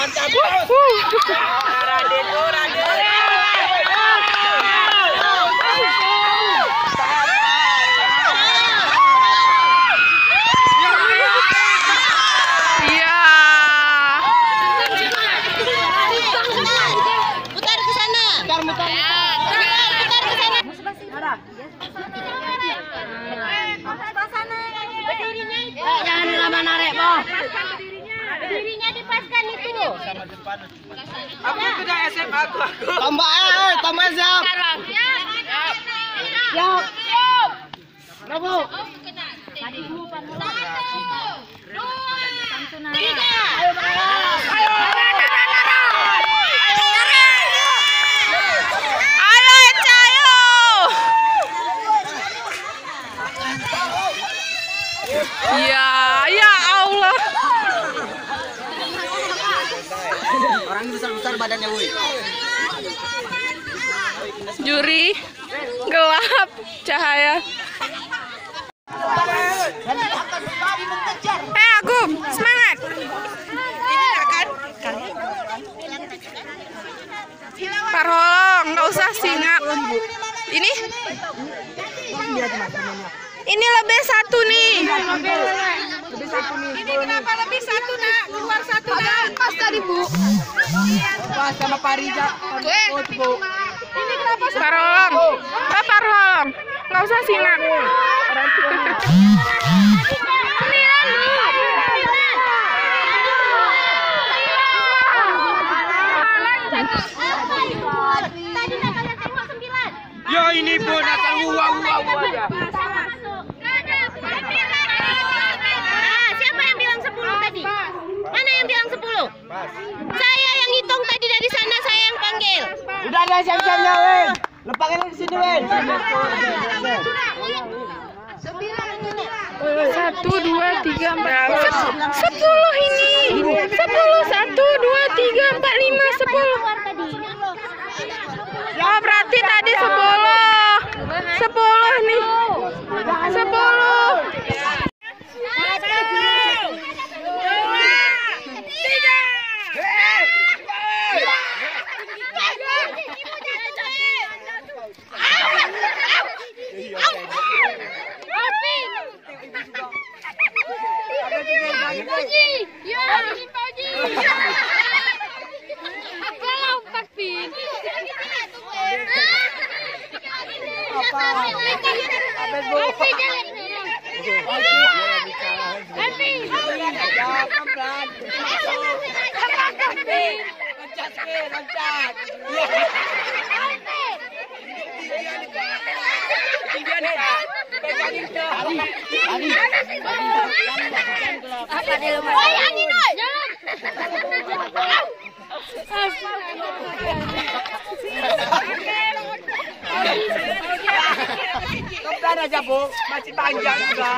Mantap, Bos. Raden, Raden. Jangan lama narik, Bo. Berdirinya dipaskan itu. Aku sudah SMA aku. Tambah siap. Siap. Bravo. Tiga. Ya Allah. Orang ini besar-besar badannya, woi. Juri gelap cahaya. Aku semangat. Parholong, nggak usah singap. Ini lebih satu nih. Ini kenapa lebih satu nak? Keluar satu nak. Pas tadi Bu. Pas sama Parija. Ini kenapa? Parholong. Parholong. Nggak usah singap. Ya ini bonas uang aja. Siapa yang bilang 10 tadi? Mana yang bilang 10? Saya yang hitung tadi dari sana, saya yang panggil. Udah ada siap-siapnya, Wen. Lepangin di sini, Wen. 1, 2, 3, 4, 10 ini. 10, 1, 2, 3, 4, 5, 10. Oh berarti tadi 10. 10 nih. 10. Kebetulan aja Bu, masih panjang juga.